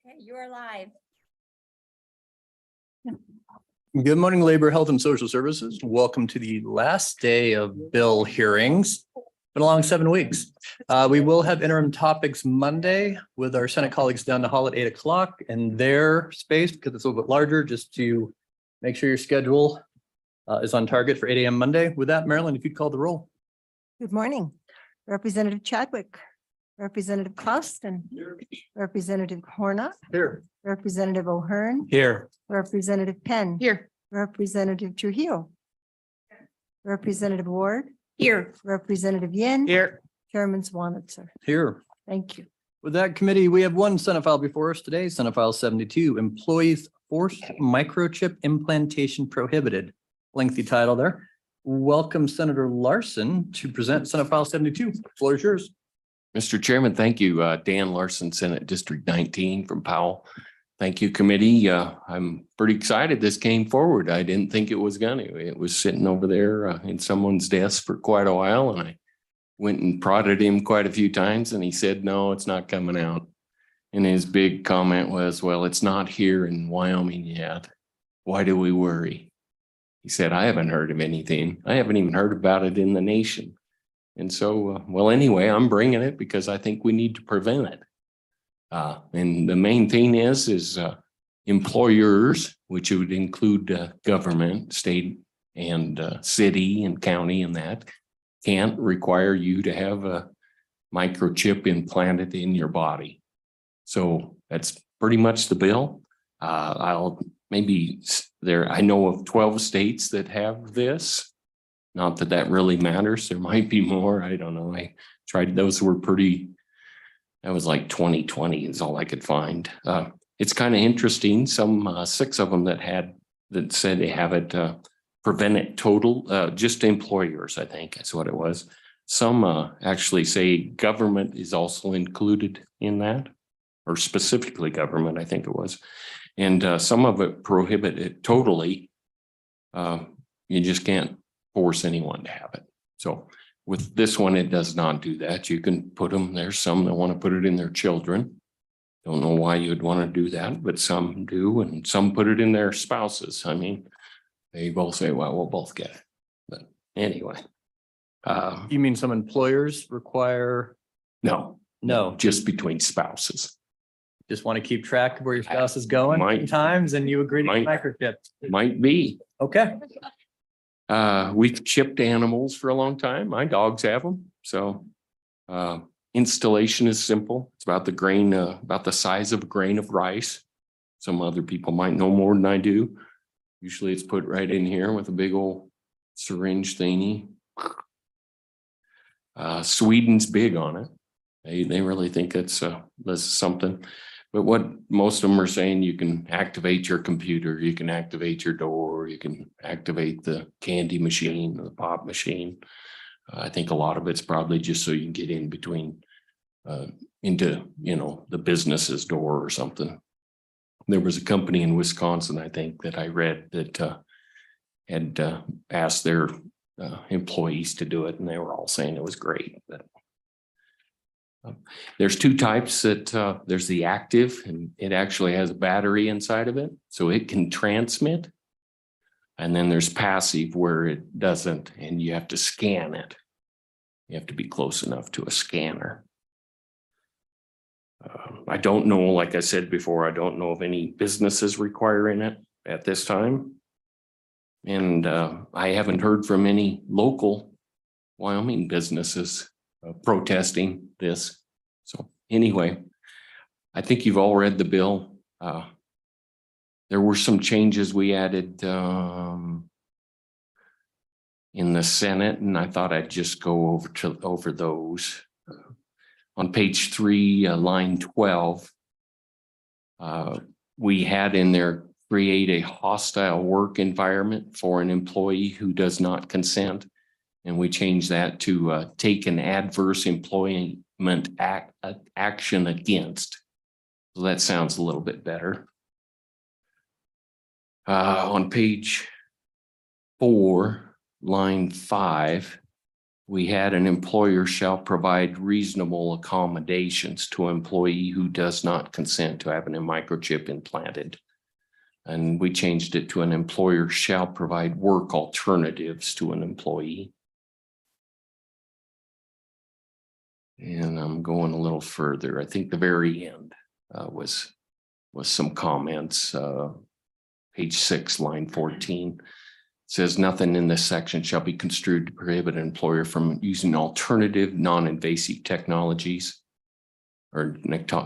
Okay, you are live. Good morning, Labor, Health and Social Services. Welcome to the last day of bill hearings. Been a long 7 weeks. We will have interim topics Monday with our Senate colleagues down the hall at 8 o'clock in their space because it's a little bit larger, just to make sure your schedule is on target for 8 a.m. Monday. With that, Marilyn, if you'd call the roll. Good morning, Representative Chadwick, Representative Clauston, Representative Horna, Here. Representative O'Hearn, Here. Representative Penn. Here. Representative Trujillo. Representative Ward, Here. Representative Yin. Here. Chairman Swanitzer. Here. Thank you. With that committee, we have one Senate file before us today, Senate File 72, Employees Forced Microchip Implantation Prohibited. Lengthy title there. Welcome Senator Larson to present Senate File 72. Floor is yours. Mr. Chairman, thank you. Dan Larson, Senate District 19 from Powell. Thank you, committee. I'm pretty excited this came forward. I didn't think it was gonna. It was sitting over there in someone's desk for quite a while, and I went and prodded him quite a few times, and he said, no, it's not coming out. And his big comment was, well, it's not here in Wyoming yet. Why do we worry? He said, I haven't heard of anything. I haven't even heard about it in the nation. And so, well, anyway, I'm bringing it because I think we need to prevent it. And the main thing is employers, which would include government, state and city and county, and that can't require you to have a microchip implanted in your body. So that's pretty much the bill. I know of 12 states that have this. Not that that really matters. There might be more. I don't know. I tried, those were pretty, that was like 2020 is all I could find. It's kind of interesting. Some 6 of them that said they have it prevent it total, just employers, I think that's what it was. Some actually say government is also included in that, or specifically government, I think it was. And some of it prohibit it totally. You just can't force anyone to have it. So with this one, it does not do that. You can put them, there's some that want to put it in their children. Don't know why you'd want to do that, but some do, and some put it in their spouses. I mean, they both say, well, we'll both get it. But anyway. You mean some employers require? No, just between spouses. Just want to keep track of where your spouse is going sometimes, and you agree to microchip. Might be. Okay. We've chipped animals for a long time. My dogs have them. So installation is simple. It's about the grain, about the size of a grain of rice. Some other people might know more than I do. Usually it's put right in here with a big old syringe thingy. Sweden's big on it. They really think it's something. But what most of them are saying, you can activate your computer, you can activate your door, you can activate the candy machine, the pop machine. I think a lot of it's probably just so you can get in between into, the business's door or something. There was a company in Wisconsin, I think, that I read that had asked their employees to do it, and they were all saying it was great. But there's 2 types that there's the active, and it actually has a battery inside of it, so it can transmit. And then there's passive, where it doesn't, and you have to scan it. You have to be close enough to a scanner. I don't know, like I said before, I don't know of any businesses requiring it at this time. And I haven't heard from any local Wyoming businesses protesting this. So anyway, I think you've all read the bill. There were some changes we added in the Senate, and I thought I'd just go over those. On page 3, line 12, we had in there, create a hostile work environment for an employee who does not consent. And we changed that to take an adverse employment action against. So that sounds a little bit better. On page 4, line 5, we had an employer shall provide reasonable accommodations to an employee who does not consent to having a microchip implanted. And we changed it to an employer shall provide work alternatives to an employee. And I'm going a little further. I think the very end was some comments. Page 6, line 14. Says nothing in this section shall be construed to prohibit an employer from using alternative non-invasive technologies or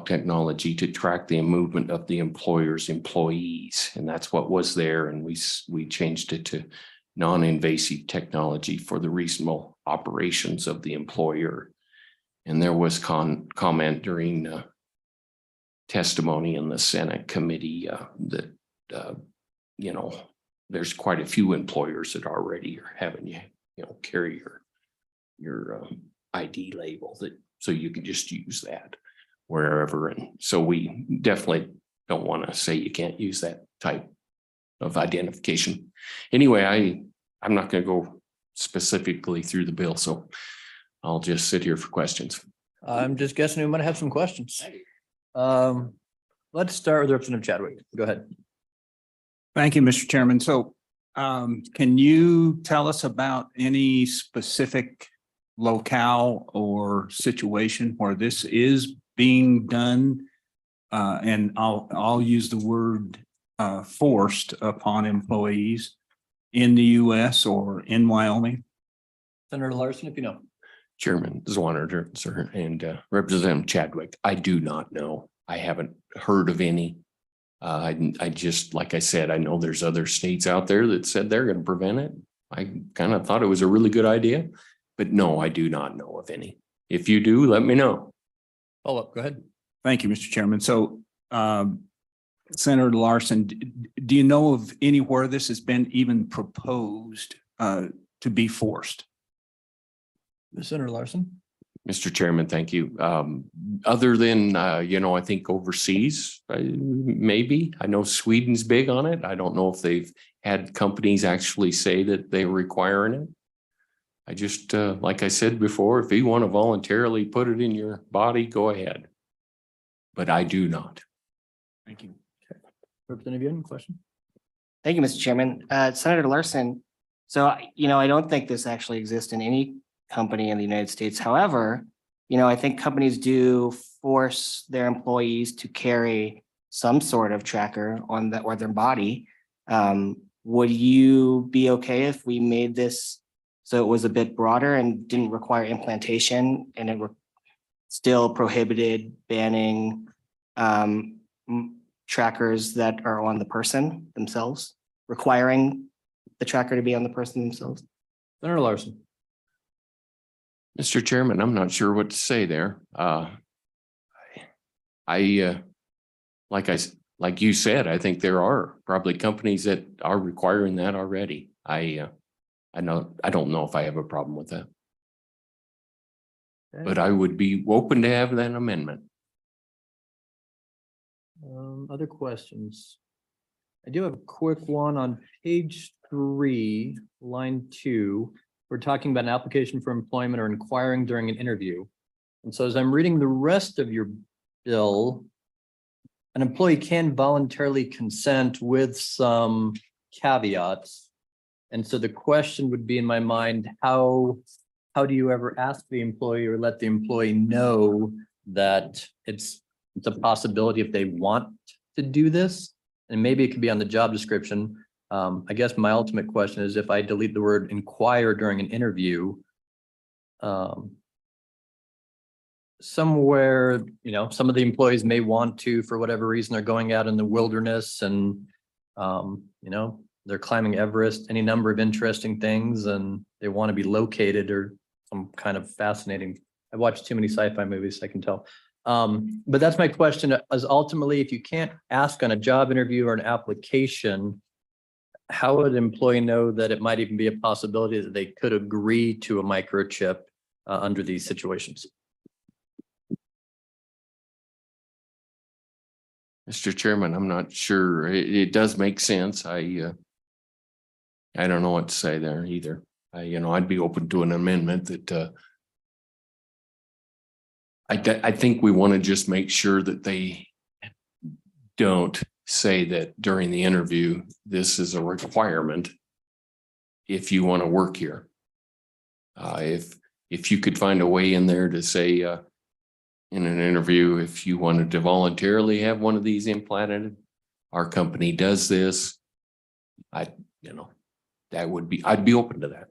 technology to track the movement of the employer's employees. And that's what was there. And we changed it to non-invasive technology for the reasonable operations of the employer. And there was comment during testimony in the Senate committee that, you know, there's quite a few employers that already are having you know, carry your ID label that, so you can just use that wherever. And so we definitely don't want to say you can't use that type of identification. Anyway, I'm not going to go specifically through the bill, so I'll just sit here for questions. I'm just guessing we might have some questions. Let's start with Representative Chadwick. Go ahead. Thank you, Mr. Chairman. So can you tell us about any specific locale or situation where this is being done? And I'll use the word forced upon employees in the US or in Wyoming? Senator Larson, if you know. Chairman Zwaner, sir, and Representative Chadwick, I do not know. I haven't heard of any. I just, like I said, I know there's other states out there that said they're going to prevent it. I kind of thought it was a really good idea, but no, I do not know of any. If you do, let me know. Follow up, go ahead. Thank you, Mr. Chairman. So Senator Larson, do you know of anywhere this has been even proposed to be forced? Senator Larson. Mr. Chairman, thank you. Other than, you know, I think overseas, maybe. I know Sweden's big on it. I don't know if they've had companies actually say that they're requiring it. I just, like I said before, if you want to voluntarily put it in your body, go ahead. But I do not. Thank you. Representative Young, question? Thank you, Mr. Chairman. Senator Larson, so, you know, I don't think this actually exists in any company in the United States. However, you know, I think companies do force their employees to carry some sort of tracker on that or their body. Would you be okay if we made this so it was a bit broader and didn't require implantation and it still prohibited banning trackers that are on the person themselves, requiring the tracker to be on the person themselves? Senator Larson. Mr. Chairman, I'm not sure what to say there. Like you said, I think there are probably companies that are requiring that already. I don't know if I have a problem with that, but I would be open to have that amendment. Other questions? I do have a quick one on page 3, line 2. We're talking about an application for employment or inquiring during an interview. And so as I'm reading the rest of your bill, an employee can voluntarily consent with some caveats. And so the question would be in my mind, how do you ever ask the employee or let the employee know that it's a possibility if they want to do this? And maybe it could be on the job description. I guess my ultimate question is if I delete the word inquire during an interview, somewhere, you know, some of the employees may want to, for whatever reason, they're going out in the wilderness and, you know, they're climbing Everest, any number of interesting things, and they want to be located or some kind of fascinating. I've watched too many sci-fi movies, I can tell. But that's my question is ultimately, if you can't ask on a job interview or an application, how would an employee know that it might even be a possibility that they could agree to a microchip under these situations? Mr. Chairman, I'm not sure. It does make sense. I don't know what to say there either. I'd be open to an amendment that I think we want to just make sure that they don't say that during the interview, this is a requirement if you want to work here. If you could find a way in there to say in an interview, if you wanted to voluntarily have one of these implanted, our company does this. That would be, I'd be open to that.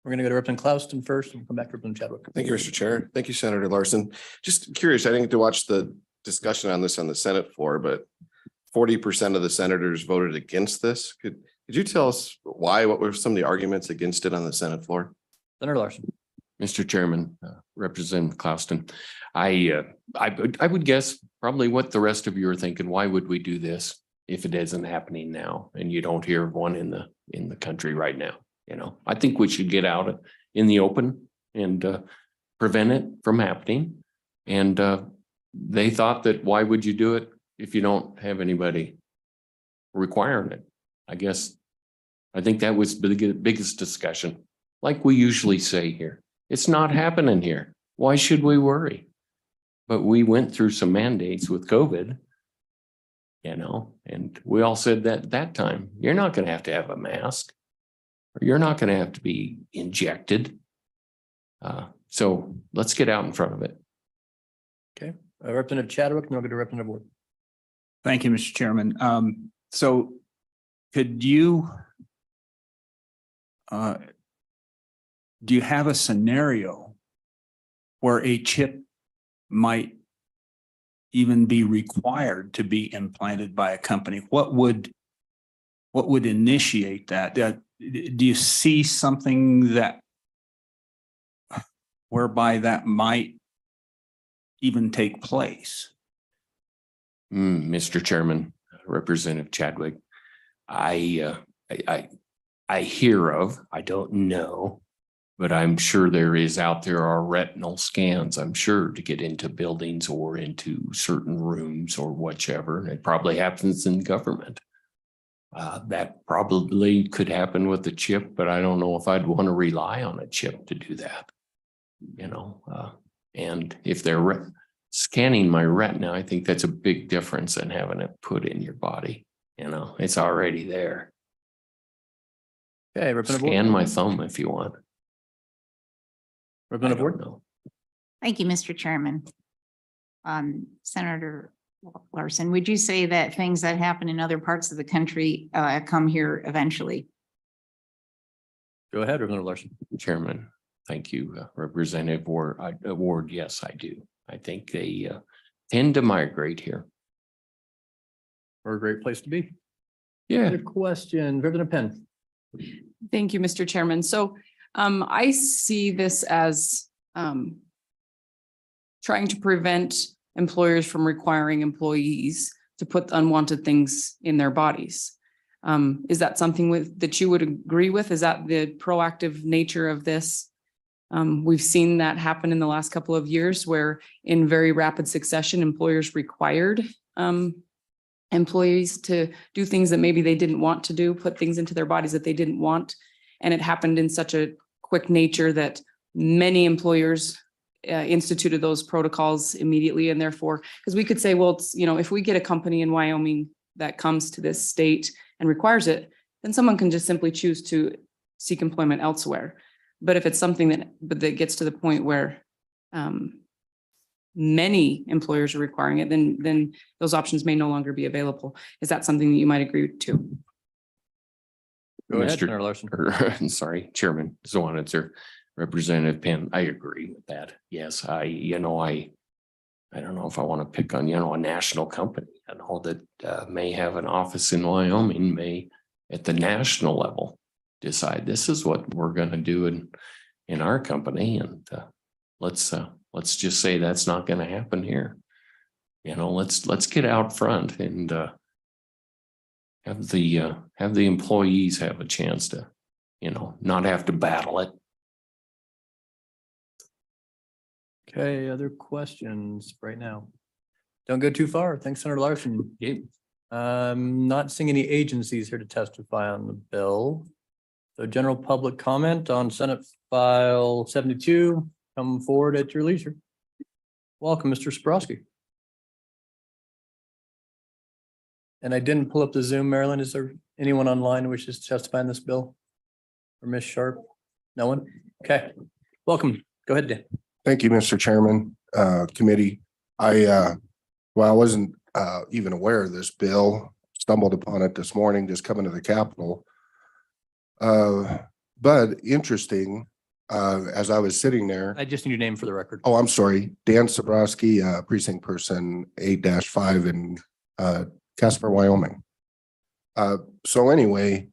We're going to go to Representative Clausen first and come back to Representative Chadwick. Thank you, Mr. Chair. Thank you, Senator Larson. Just curious, I didn't get to watch the discussion on this on the Senate floor, but 40% of the senators voted against this. Could you tell us why? What were some of the arguments against it on the Senate floor? Senator Larson. Mr. Chairman, Representative Clauston, I would guess probably what the rest of you are thinking. Why would we do this if it isn't happening now? And you don't hear of one in the country right now. I think we should get out in the open and prevent it from happening. And they thought that why would you do it if you don't have anybody requiring it? I think that was the biggest discussion. Like we usually say here, it's not happening here. Why should we worry? But we went through some mandates with COVID, and we all said that time, you're not going to have a mask, or you're not going to have to be injected. So let's get out in front of it. Okay. Representative Chadwick, and we'll go to Representative Ward. Thank you, Mr. Chairman. So could you do you have a scenario where a chip might even be required to be implanted by a company? What would initiate that? Do you see something that whereby that might even take place? Mr. Chairman, Representative Chadwick, I hear of, I don't know, but I'm sure there are retinal scans, I'm sure, to get into buildings or into certain rooms or whichever. And it probably happens in government. That probably could happen with the chip, but I don't know if I'd want to rely on a chip to do that. And if they're scanning my retina, I think that's a big difference than having it put in your body. It's already there. Okay, Representative Scan Ward. my thumb if you want. I Representative don't Ward. know. Thank you, Mr. Chairman. Senator Larson, would you say that things that happen in other parts of the country come here eventually? Go ahead, Representative Larson. Chairman, thank you. Representative Ward, yes, I do. I think they tend to migrate here. We're a great place to be. Yeah. Other question, Representative Penn. Thank you, Mr. Chairman. So I see this as trying to prevent employers from requiring employees to put unwanted things in their bodies. Is that something that you would agree with? Is that the proactive nature of this? We've seen that happen in the last couple of years where in very rapid succession, employers required employees to do things that maybe they didn't want to do, put things into their bodies that they didn't want. And it happened in such a quick nature that many employers instituted those protocols immediately. And therefore, because we could say, well, it's, if we get a company in Wyoming that comes to this state and requires it, then someone can just simply choose to seek employment elsewhere. But if it's something that gets to the point where many employers are requiring it, then those options may no longer be available. Is that something that you might agree to? Go ahead, Mr. Senator Larson. Sorry, Chairman Zwanitzer, Representative Penn, I agree with that. Yes, I don't know if I want to pick on, a national company. I know that may have an office in Wyoming, may at the national level decide this is what we're going to do in our company. And let's just say that's not going to happen here. Let's get out front and have the employees have a chance to, not have to battle it. Okay, other questions right now? Don't go too far. Thanks, Senator Larson. Yeah. Not seeing any agencies here to testify on the bill. So general public comment on Senate File 72, come forward at your leisure. Welcome, Mr. Sabrowski. And I didn't pull up the Zoom, Marilyn. Is there anyone online who wishes to testify on this bill? Or Ms. Sharp? No one? Okay, welcome. Go ahead, Dan. Thank you, Mr. Chairman, committee. I wasn't even aware of this bill, stumbled upon it this morning, just coming to the Capitol. But interesting, as I was sitting there, I just need your name for the record. oh, I'm sorry, Dan Sabrowski, precinct person 8-5 in Casper, Wyoming. So anyway,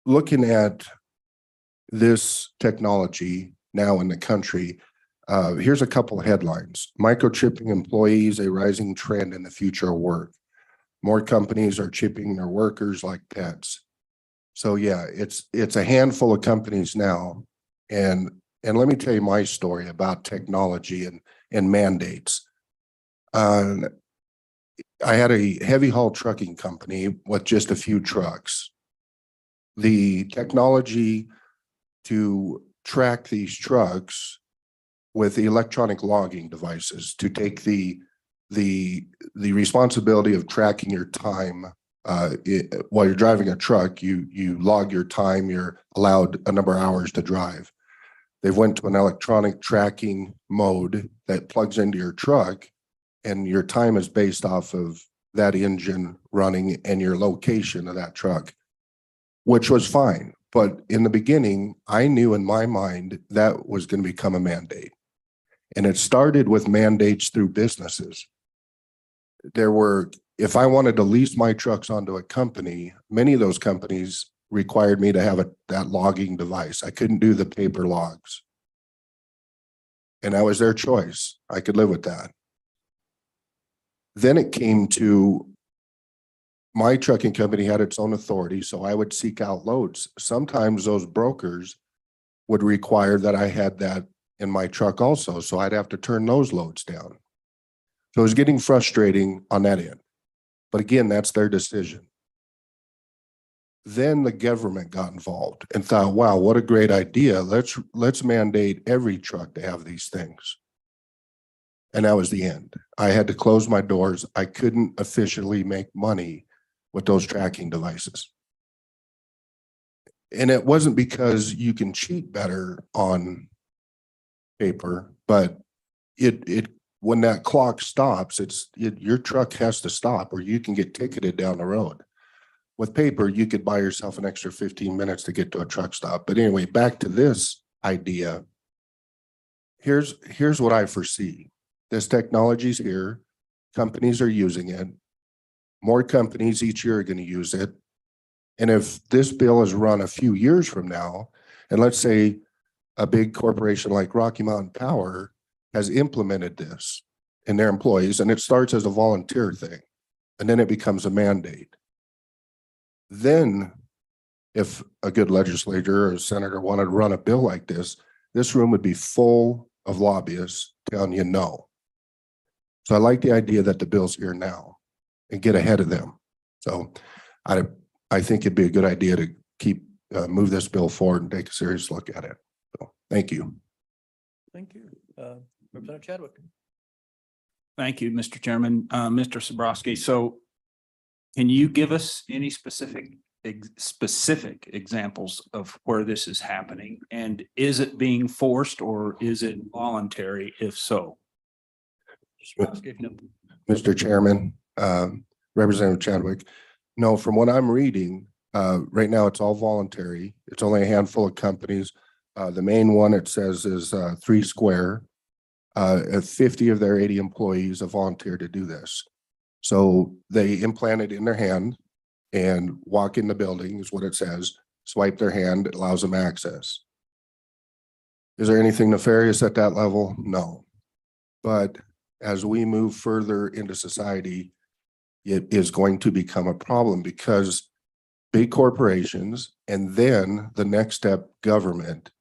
looking at this technology now in the country, here's a couple of headlines. Microchipping employees, a rising trend in the future of work. More companies are chipping their workers like pets. So yeah, it's a handful of companies now. And let me tell you my story about technology and mandates. I had a heavy haul trucking company with just a few trucks. The technology to track these trucks with the electronic logging devices to take the responsibility of tracking your time while you're driving a truck, you log your time, you're allowed a number of hours to drive. They've went to an electronic tracking mode that plugs into your truck, and your time is based off of that engine running and your location of that truck, which was fine. But in the beginning, I knew in my mind that was going to become a mandate. And it started with mandates through businesses. There were, if I wanted to lease my trucks onto a company, many of those companies required me to have that logging device. I couldn't do the paper logs. And that was their choice. I could live with that. Then it came to my trucking company had its own authority, so I would seek out loads. Sometimes those brokers would require that I had that in my truck also, so I'd have to turn those loads down. So it was getting frustrating on that end. But again, that's their decision. Then the government got involved and thought, wow, what a great idea. Let's mandate every truck to have these things. And that was the end. I had to close my doors. I couldn't officially make money with those tracking devices. And it wasn't because you can cheat better on paper, but when that clock stops, your truck has to stop or you can get ticketed down the road. With paper, you could buy yourself an extra 15 minutes to get to a truck stop. But anyway, back to this idea. Here's what I foresee. This technology's here. Companies are using it. More companies each year are going to use it. And if this bill is run a few years from now, and let's say a big corporation like Rocky Mountain Power has implemented this in their employees, and it starts as a volunteer thing, and then it becomes a mandate. Then if a good legislator or a senator wanted to run a bill like this room would be full of lobbyists telling you no. So I like the idea that the bill's here now and get ahead of them. So I think it'd be a good idea to move this bill forward and take a serious look at it. So thank you. Thank you. Representative Chadwick. Thank you, Mr. Chairman. Mr. Sabrowski, so can you give us any specific examples of where this is happening? And is it being forced or is it voluntary, if so? Mr. Chairman, Representative Chadwick, no, from what I'm reading, right now it's all voluntary. It's only a handful of companies. The main one it says is 3 Square. 50 of their 80 employees have volunteered to do this. So they implant it in their hand and walk in the building is what it says. Swipe their hand, it allows them access. Is there anything nefarious at that level? No. But as we move further into society, it is going to become a problem because big corporations and then the next step, government,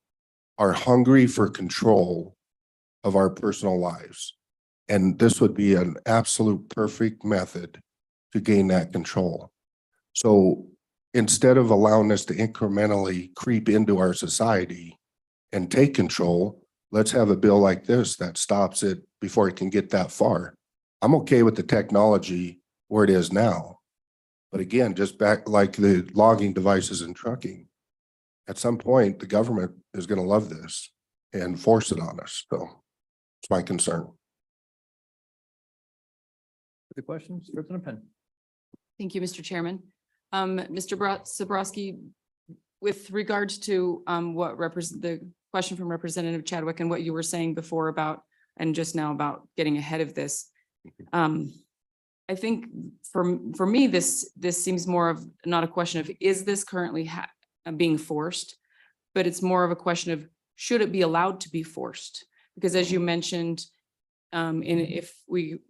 are hungry for control of our personal lives. And this would be an absolute perfect method to gain that control. So instead of allowing us to incrementally creep into our society and take control, let's have a bill like this that stops it before it can get that far. I'm okay with the technology where it is now. But again, just back like the logging devices and trucking, at some point, the government is going to love this and force it on us. So it's my concern. The questions, Representative Penn. Thank you, Mr. Chairman. Mr. Sabrowski, with regards to what the question from Representative Chadwick and what you were saying before about, and just now about getting ahead of this. I think for me, this seems more of not a question of, is this currently being forced? But it's more of a question of, should it be allowed to be forced? Because as you mentioned, if we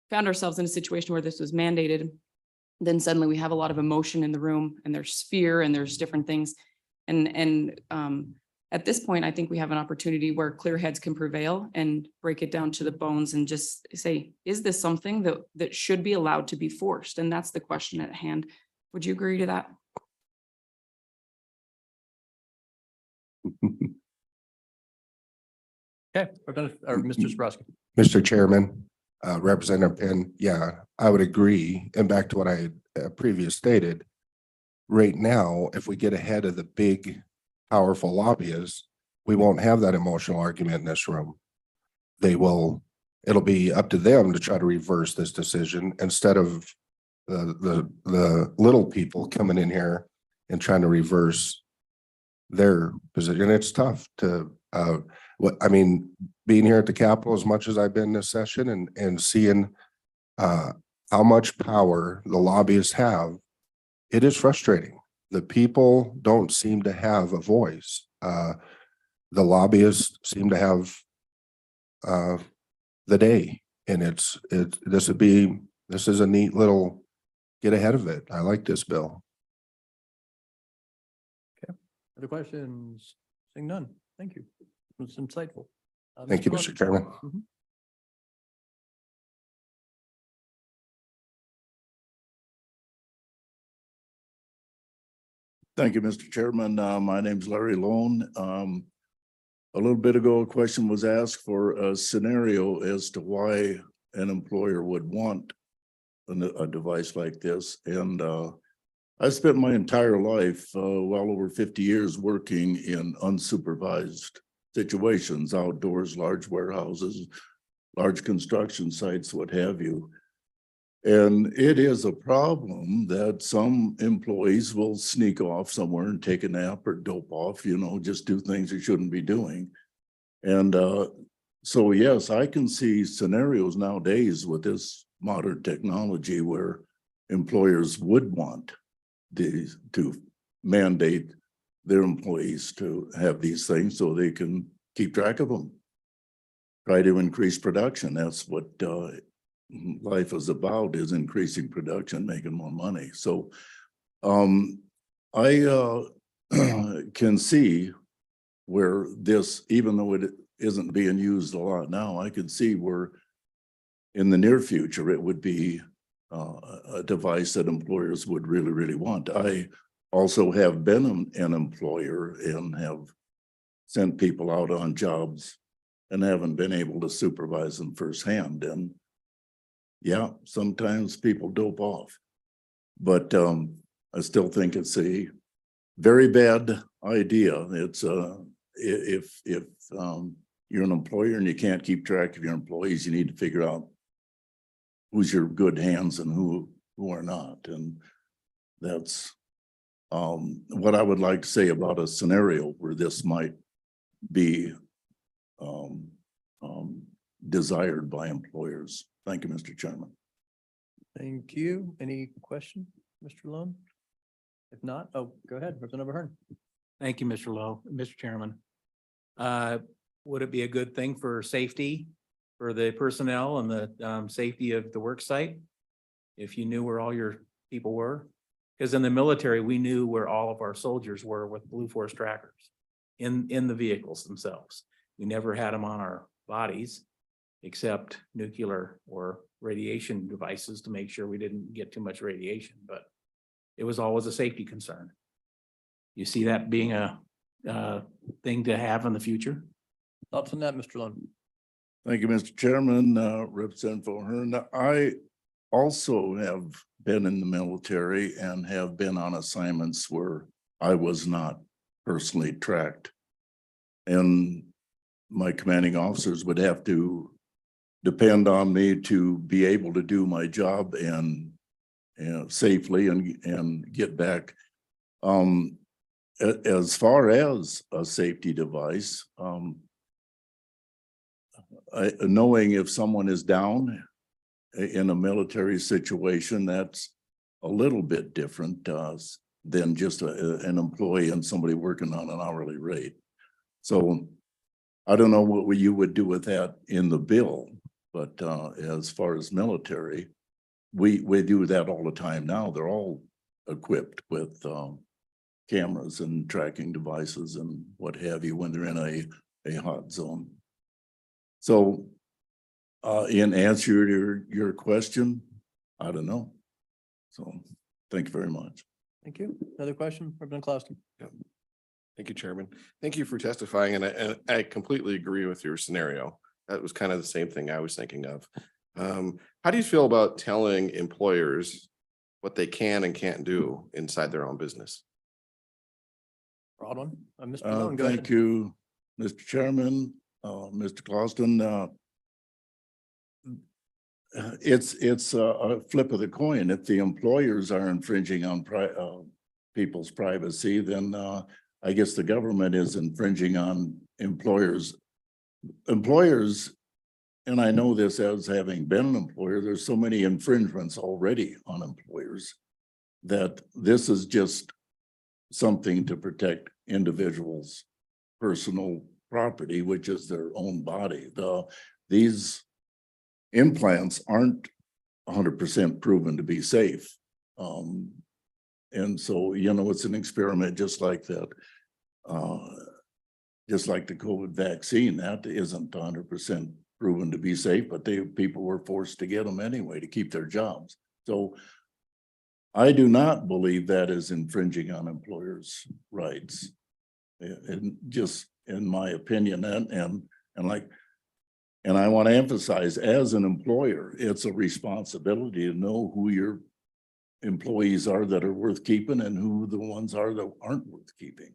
found ourselves in a situation where this was mandated, then suddenly we have a lot of emotion in the room, and there's fear and there's different things. And at this point, I think we have an opportunity where clear heads can prevail and break it down to the bones and just say, is this something that should be allowed to be forced? And that's the question at hand. Would you agree to that? Okay, Mr. Sabrowski. Mr. Chairman, Representative Penn, yeah, I would agree. And back to what I had previously stated, right now, if we get ahead of the big, powerful lobbyists, we won't have that emotional argument in this room. It'll be up to them to try to reverse this decision instead of the little people coming in here and trying to reverse their position. It's tough to, being here at the Capitol as much as I've been this session and seeing how much power the lobbyists have, it is frustrating. The people don't seem to have a voice. The lobbyists seem to have the day, and this is a neat little get ahead of it. I like this bill. Other questions? Seeing none. Thank you. It was insightful. Thank you, Mr. Chairman. Mhm. Thank you, Mr. Chairman. My name's Larry Lone. A little bit ago, a question was asked for a scenario as to why an employer would want a device like this. And I spent my entire life, well over 50 years, working in unsupervised situations, outdoors, large warehouses, large construction sites, what have you. And it is a problem that some employees will sneak off somewhere and take a nap or dope off, just do things they shouldn't be doing. And so, yes, I can see scenarios nowadays with this modern technology where employers would want to mandate their employees to have these things so they can keep track of them. Try to increase production. That's what life is about, is increasing production, making more money. So I can see where this, even though it isn't being used a lot now, I can see where in the near future it would be a device that employers would really, really want. I also have been an employer and have sent people out on jobs and haven't been able to supervise them firsthand. And yeah, sometimes people dope off, but I still think it's a very bad idea. It's if you're an employer and you can't keep track of your employees, you need to figure out who's your good hands and who are not. And that's what I would like to say about a scenario where this might be desired by employers. Thank you, Mr. Chairman. Thank you. Any question, Mr. Lone? If not, go ahead, Representative Hearn. Thank you, Mr. Chairman. Would it be a good thing for safety for the personnel and the safety of the work site if you knew where all your people were? Because in the military, we knew where all of our soldiers were with Blue Force trackers in the vehicles themselves. We never had them on our bodies except nuclear or radiation devices to make sure we didn't get too much radiation. But it was always a safety concern. You see that being a thing to have in the future? Thoughts on that, Mr. Lund? Thank you, Mr. Chairman, Representative O'Hearn. I also have been in the military and have been on assignments where I was not personally tracked. And my commanding officers would have to depend on me to be able to do my job and safely and get back. As far as a safety device, knowing if someone is down in a military situation, that's a little bit different than just an employee and somebody working on an hourly rate. So I don't know what you would do with that in the bill, but as far as military, we do that all the time now. They're all equipped with cameras and tracking devices and what have you when they're in a hot zone. So in answer to your question, I don't know. So thank you very much. Thank you. Another question, Representative Clausen? Thank you, Chairman. Thank you for testifying, and I completely agree with your scenario. That was kind of the same thing I was thinking of. How do you feel about telling employers what they can and can't do inside their own business? Broad one. Mr. Lund, go Thank ahead. you, Mr. Chairman, Mr. Clausen. It's a flip of the coin. If the employers are infringing on people's privacy, then I guess the government is infringing on employers. And I know this as having been an employer, there's so many infringements already on employers that this is just something to protect individuals' personal property, which is their own body. These implants aren't 100% proven to be safe. And so, it's an experiment just like that. Just like the COVID vaccine, that isn't 100% proven to be safe, but people were forced to get them anyway to keep their jobs. So I do not believe that is infringing on employers' rights. And just in my opinion, and I want to emphasize, as an employer, it's a responsibility to know who your employees are that are worth keeping and who the ones are that aren't worth keeping.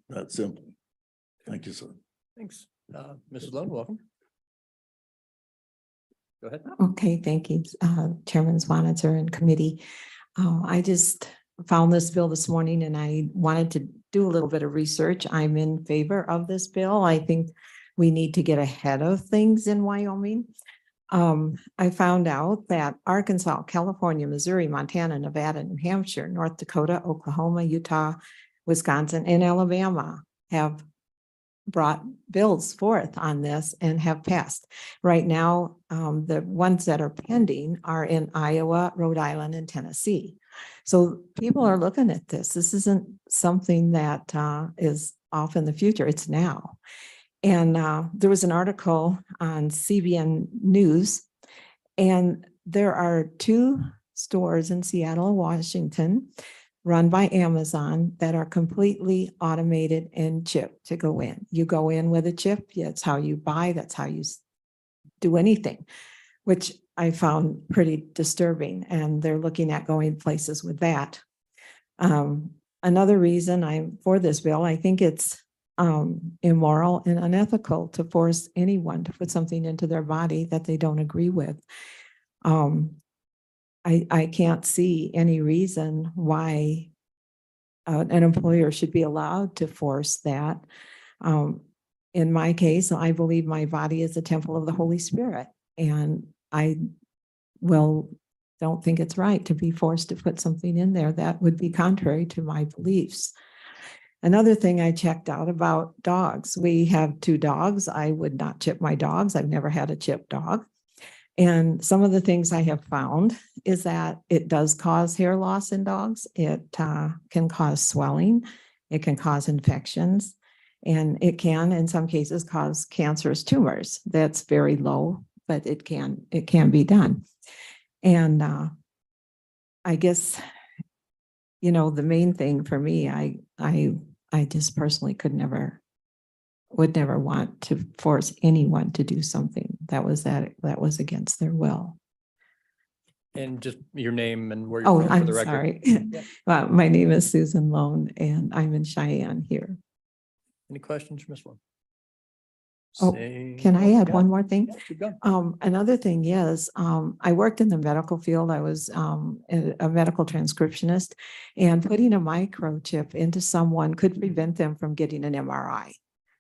That's simple. Thank you, sir. Thanks. Mrs. Lund, welcome. Go ahead. Okay, thank you, Chairman Swanitzer and committee. I just found this bill this morning and I wanted to do a little bit of research. I'm in favor of this bill. I think we need to get ahead of things in Wyoming. I found out that Arkansas, California, Missouri, Montana, Nevada, New Hampshire, North Dakota, Oklahoma, Utah, Wisconsin, and Alabama have brought bills forth on this and have passed. Right now, the ones that are pending are in Iowa, Rhode Island, and Tennessee. So people are looking at this. This isn't something that is off in the future. It's now. And there was an article on CBN News, and there are 2 stores in Seattle, Washington, run by Amazon that are completely automated and chipped to go in. You go in with a chip, that's how you buy, that's how you do anything, which I found pretty disturbing, and they're looking at going places with that. Another reason I'm for this bill, I think it's immoral and unethical to force anyone to put something into their body that they don't agree with. I can't see any reason why an employer should be allowed to force that. In my case, I believe my body is a temple of the Holy Spirit, and I don't think it's right to be forced to put something in there that would be contrary to my beliefs. Another thing I checked out about dogs, we have 2 dogs. I would not chip my dogs. I've never had a chipped dog. And some of the things I have found is that it does cause hair loss in dogs. It can cause swelling. It can cause infections. And it can, in some cases, cause cancerous tumors. That's very low, but it can be done. And I guess you know, the main thing for me, I just personally would never want to force anyone to do something that was against their will. And just your name and where Oh, you're from for I'm the record. sorry. My name is Susan Lone and I'm in Cheyenne here. Any questions, Ms. Lund? Oh, Can I add one more thing? Yeah, keep going. Another thing is, I worked in the medical field. I was a medical transcriptionist, and putting a microchip into someone could prevent them from getting an MRI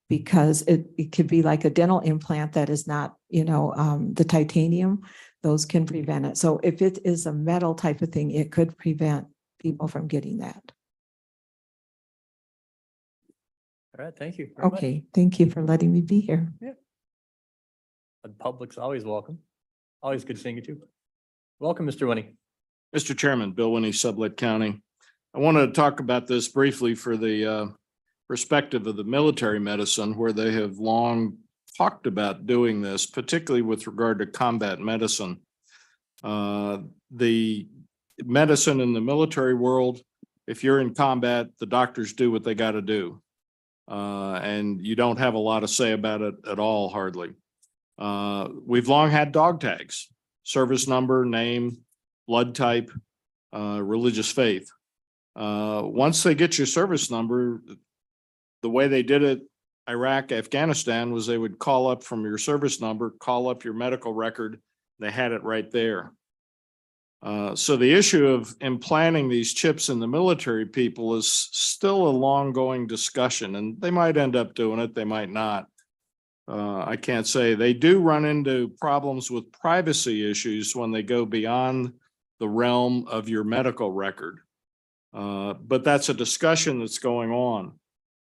because it could be like a dental implant that is not, the titanium, those can prevent it. So if it is a metal type of thing, it could prevent people from getting that. All right, thank you. very much. Okay, thank you for letting me be here. The public's always welcome. Always good seeing you too. Welcome, Mr. Winnie. Mr. Chairman, Bill Winnie, Sublette County. I want to talk about this briefly for the perspective of the military medicine, where they have long talked about doing this, particularly with regard to combat medicine. The medicine in the military world, if you're in combat, the doctors do what they got to do. And you don't have a lot to say about it at all, hardly. We've long had dog tags, service number, name, blood type, religious faith. Once they get your service number, the way they did it, Iraq, Afghanistan, was they would call up from your service number, call up your medical record. They had it right there. So the issue of implanting these chips in the military people is still a long-going discussion, and they might end up doing it, they might not. I can't say. They do run into problems with privacy issues when they go beyond the realm of your medical record. But that's a discussion that's going on.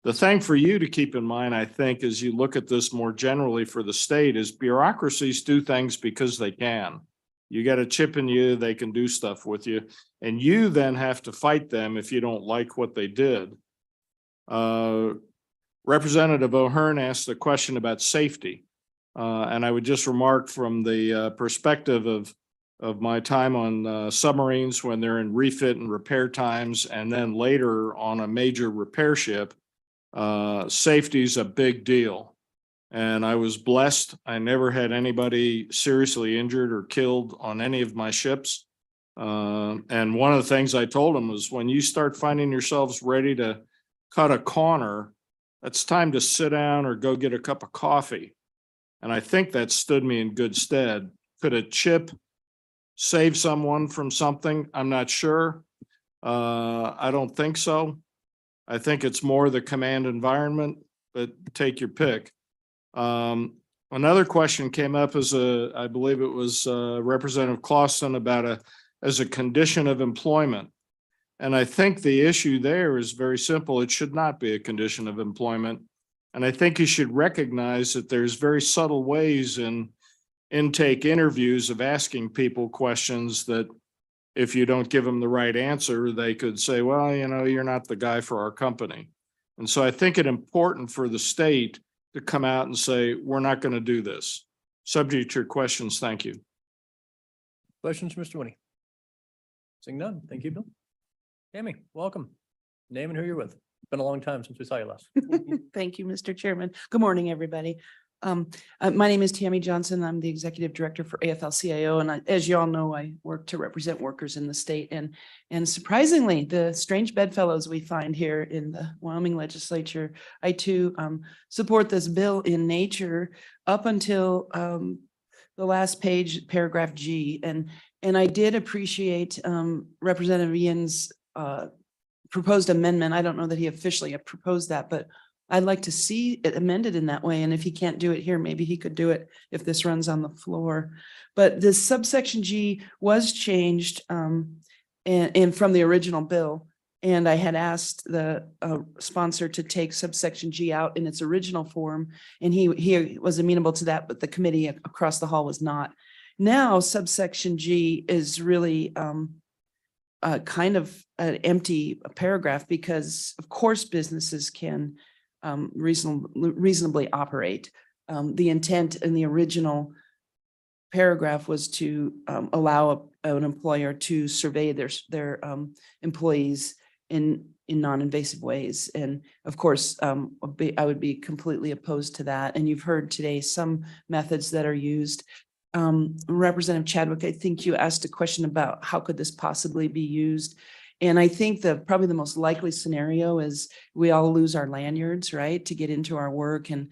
The thing for you to keep in mind, I think, as you look at this more generally for the state, is bureaucracies do things because they can. You got a chip in you, they can do stuff with you, and you then have to fight them if you don't like what they did. Representative O'Hearn asked a question about safety. And I would just remark from the perspective of my time on submarines when they're in refit and repair times, and then later on a major repair ship, safety is a big deal. And I was blessed. I never had anybody seriously injured or killed on any of my ships. And one of the things I told them was, when you start finding yourselves ready to cut a corner, it's time to sit down or go get a cup of coffee. And I think that stood me in good stead. Could a chip save someone from something? I'm not sure. I don't think so. I think it's more the command environment, but take your pick. Another question came up I believe it was Representative Clausen about as a condition of employment. And I think the issue there is very simple. It should not be a condition of employment. And I think you should recognize that there's very subtle ways in intake interviews of asking people questions that if you don't give them the right answer, they could say, well, you're not the guy for our company. And so I think it's important for the state to come out and say, we're not going to do this. Subject to your questions. Thank you. Questions, Mr. Winnie? Seeing none. Thank you, Bill. Tammy, welcome. Name and who you're with. Been a long time since we saw you last. Thank you, Mr. Chairman. Good morning, everybody. My name is Tammy Johnson. I'm the Executive Director for AFL-CIO, and as you all know, I work to represent workers in the state. And surprisingly, the strange bedfellows we find here in the Wyoming legislature, I too support this bill in nature up until the last page, paragraph G. And I did appreciate Representative Ian's proposed amendment. I don't know that he officially proposed that, but I'd like to see it amended in that way. And if he can't do it here, maybe he could do it if this runs on the floor. But this subsection G was changed and from the original bill. And I had asked the sponsor to take subsection G out in its original form, and he was amenable to that, but the committee across the hall was not. Now subsection G is really kind of an empty paragraph, because of course businesses can reasonably operate. The intent in the original paragraph was to allow an employer to survey their employees in non-invasive ways. And of course, I would be completely opposed to that. And you've heard today some methods that are used. Representative Chadwick, I think you asked a question about how could this possibly be used? And I think probably the most likely scenario is we all lose our lanyards, right, to get into our work. And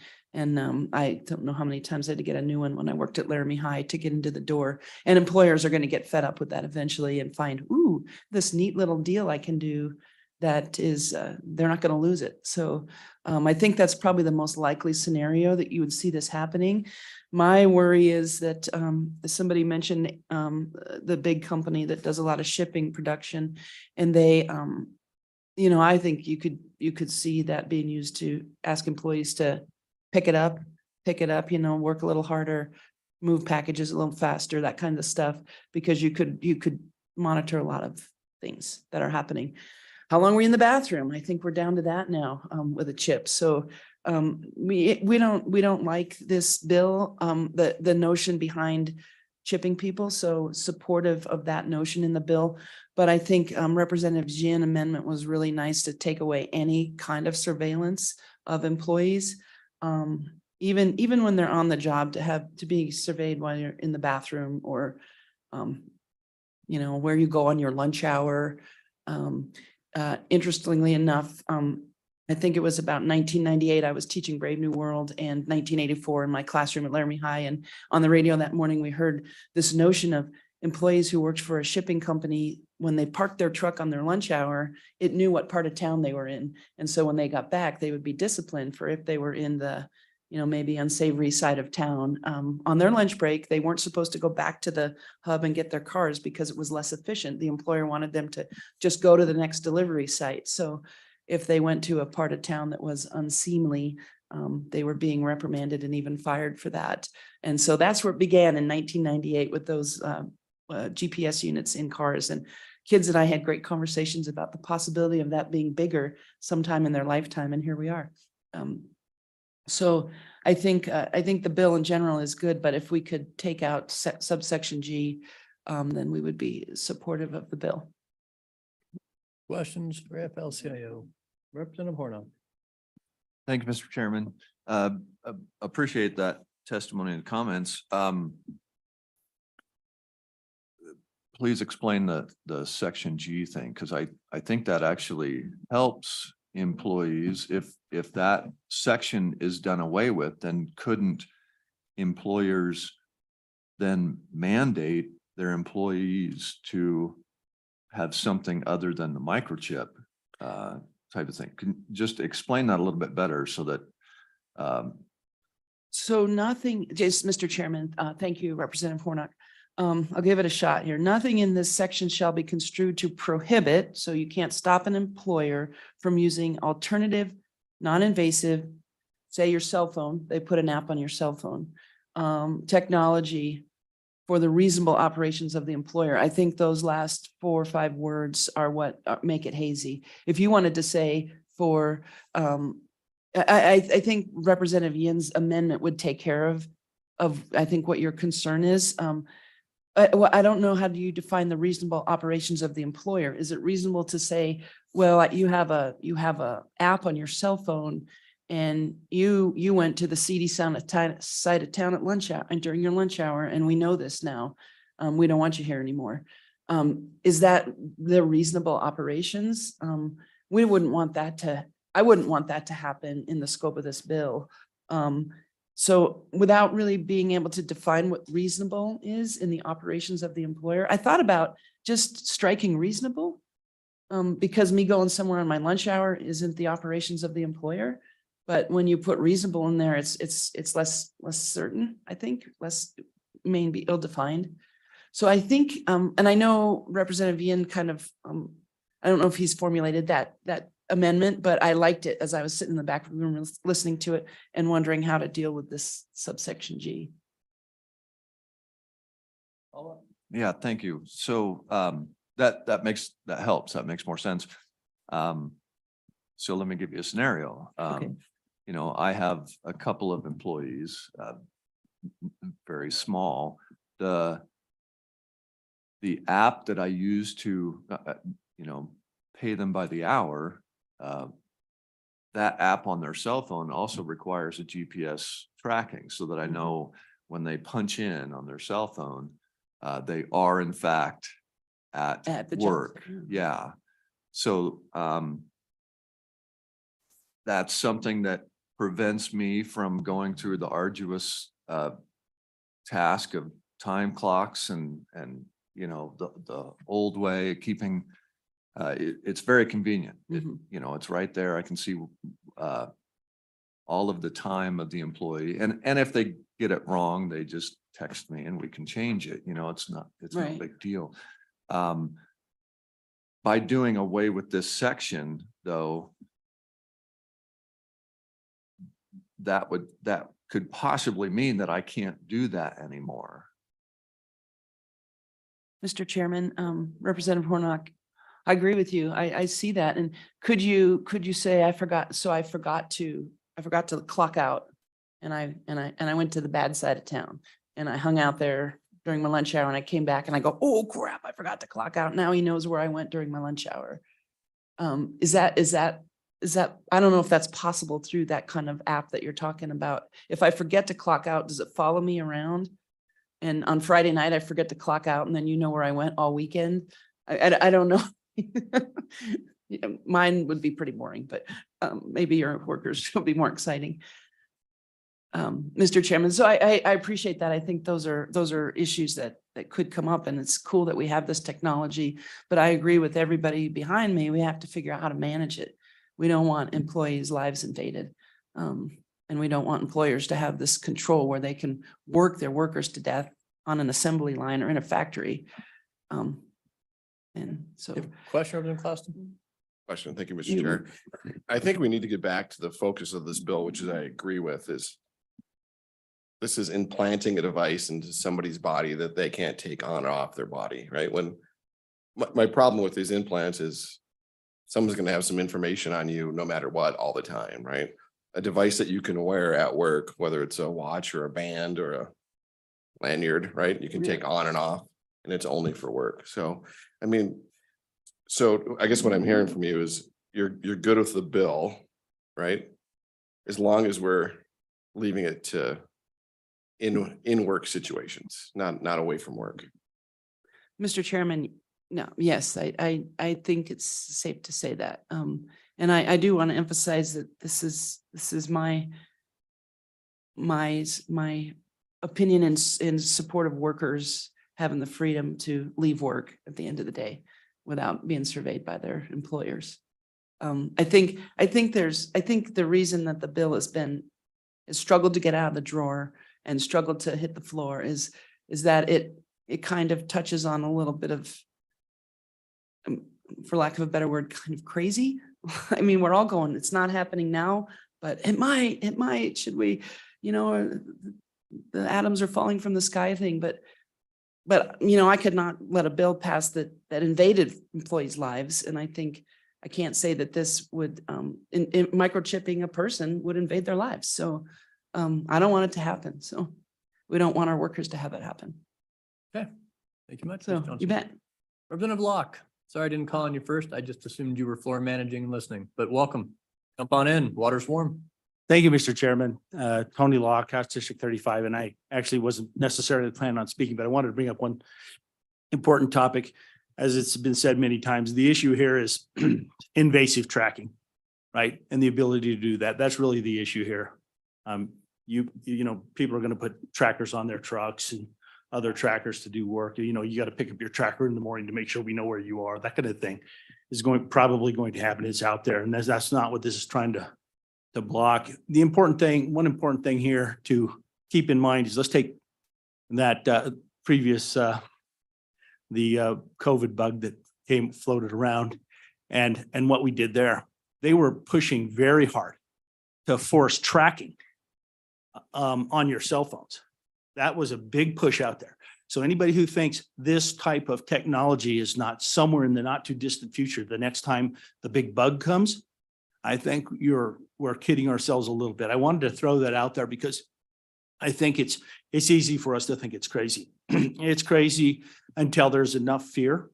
I don't know how many times I had to get a new one when I worked at Laramie High to get into the door. And employers are going to get fed up with that eventually and find, ooh, this neat little deal I can do that is, they're not going to lose it. So I think that's probably the most likely scenario that you would see this happening. My worry is that somebody mentioned the big company that does a lot of shipping production, and they, I think you could see that being used to ask employees to pick it up, work a little harder, move packages a little faster, that kind of stuff, because you could monitor a lot of things that are happening. How long were you in the bathroom? I think we're down to that now with a chip. So we don't like this bill, the notion behind chipping people. So supportive of that notion in the bill. But I think Representative Jin amendment was really nice to take away any kind of surveillance of employees. Even when they're on the job, to be surveyed while you're in the bathroom, or where you go on your lunch hour. Interestingly enough, I think it was about 1998, I was teaching Brave New World, and 1984 in my classroom at Laramie High. And on the radio that morning, we heard this notion of employees who worked for a shipping company. When they parked their truck on their lunch hour, it knew what part of town they were in. And so when they got back, they would be disciplined for if they were in the, maybe unsavory side of town. On their lunch break, they weren't supposed to go back to the hub and get their cars because it was less efficient. The employer wanted them to just go to the next delivery site. So if they went to a part of town that was unseemly, they were being reprimanded and even fired for that. And so that's where it began in 1998 with those GPS units in cars. And kids and I had great conversations about the possibility of that being bigger sometime in their lifetime. And here we are. So I think the bill in general is good, but if we could take out subsection G, then we would be supportive of the bill. Questions for AFL-CIO? Representative Horn. Thank you, Mr. Chairman. Appreciate that testimony and comments. Please explain the section G thing, because I think that actually helps employees. If that section is done away with, then couldn't employers then mandate their employees to have something other than the microchip type of thing? Can you just explain that a little bit better so that So nothing, just Mr. Chairman, thank you, Representative Hornock. I'll give it a shot here. Nothing in this section shall be construed to prohibit, so you can't stop an employer from using alternative, non-invasive, say your cell phone, they put an app on your cell phone, technology for the reasonable operations of the employer. I think those last 4 or 5 words are what make it hazy. If you wanted to say for, I think Representative Yin's amendment would take care of I think what your concern is. I don't know, how do you define the reasonable operations of the employer? Is it reasonable to say, well, you have a app on your cell phone and you went to the seedy side of town at lunch hour and during your lunch hour, and we know this now. We don't want you here anymore. Is that the reasonable operations? We wouldn't want that to, I wouldn't want that to happen in the scope of this bill. So without really being able to define what reasonable is in the operations of the employer, I thought about just striking reasonable, because me going somewhere on my lunch hour isn't the operations of the employer. But when you put reasonable in there, it's less certain, I think, less, may be ill-defined. So I think, and I know Representative Yin kind of, I don't know if he's formulated that amendment, but I liked it as I was sitting in the back of the room listening to it and wondering how to deal with this subsection G. yeah, thank you. So that helps. That makes more sense. So let me give you a scenario. Okay. I have a couple of employees, very small, the app that I use to, pay them by the hour, that app on their cell phone also requires a GPS tracking so that I know when they punch in on their cell phone, they are in fact At the job. work. Yeah. So, that's something that prevents me from going through the arduous, task of time clocks and, the old way of keeping, it's very convenient. Mhm. It's right there. I can see, all of the time of the employee. And if they get it wrong, they just text me and we can change it. It's no Right. big deal. By doing away with this section, though, that could possibly mean that I can't do that anymore. Mr. Chairman, Representative Hornock, I agree with you. I see that. And could you say, I forgot to clock out and I went to the bad side of town and I hung out there during my lunch hour and I came back and I go, oh crap, I forgot to clock out. Now he knows where I went during my lunch hour. Is that, I don't know if that's possible through that kind of app that you're talking about. If I forget to clock out, does it follow me around? And on Friday night, I forget to clock out and then you know where I went all weekend. I don't know. Yeah, mine would be pretty boring, but maybe your workers will be more exciting. Mr. Chairman, so I appreciate that. I think those are issues that could come up and it's cool that we have this technology, but I agree with everybody behind me. We have to figure out how to manage it. We don't want employees' lives invaded. And we don't want employers to have this control where they can work their workers to death on an assembly line or in a factory. And so. Question, Representative Claston? Question. Thank you, Mr. Chair. I think we need to get back to the focus of this bill, which is I agree with is this is implanting a device into somebody's body that they can't take on or off their body, right? When my problem with these implants is someone's going to have some information on you no matter what all the time, right? A device that you can wear at work, whether it's a watch or a band or a lanyard, right? You can take on and off and it's only for work. So, I mean, so I guess what I'm hearing from you is you're good with the bill, right? As long as we're leaving it to in work situations, not away from work. Mr. Chairman, no, yes, I think it's safe to say that. And I do want to emphasize that this is my opinion in support of workers having the freedom to leave work at the end of the day without being surveyed by their employers. I think the reason that the bill has struggled to get out of the drawer and struggled to hit the floor is that it kind of touches on a little bit of, for lack of a better word, kind of crazy. I mean, we're all going, it's not happening now, but it might, should we, the atoms are falling from the sky thing, but I could not let a bill pass that invaded employees' lives. And I think I can't say that this would, in microchipping a person would invade their lives. So I don't want it to happen. So we don't want our workers to have it happen. Okay, thank you much. So Ms. Johnson. you bet. Representative Locke, sorry I didn't call on you first. I just assumed you were floor managing and listening, but welcome. Jump on in, water's warm. Thank you, Mr. Chairman. Tony Locke, House District 35, and I actually wasn't necessarily planning on speaking, but I wanted to bring up one important topic. As it's been said many times, the issue here is invasive tracking, right? And the ability to do that. That's really the issue here. People are going to put trackers on their trucks and other trackers to do work. You got to pick up your tracker in the morning to make sure we know where you are. That kind of thing is probably going to happen. It's out there. And that's not what this is trying to block. One important thing here to keep in mind is let's take that previous the COVID bug that floated around and what we did there. They were pushing very hard to force tracking on your cell phones. That was a big push out there. So anybody who thinks this type of technology is not somewhere in the not too distant future, the next time the big bug comes, I think we're kidding ourselves a little bit. I wanted to throw that out there because I think it's easy for us to think it's crazy. It's crazy until there's enough fear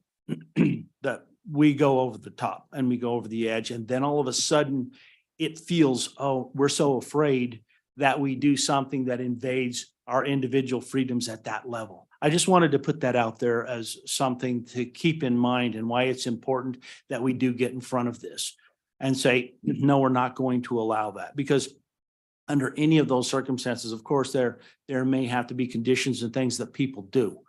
that we go over the top and we go over the edge. And then all of a sudden it feels, oh, we're so afraid that we do something that invades our individual freedoms at that level. I just wanted to put that out there as something to keep in mind and why it's important that we do get in front of this and say, no, we're not going to allow that. Because under any of those circumstances, of course, there may have to be conditions and things that people do.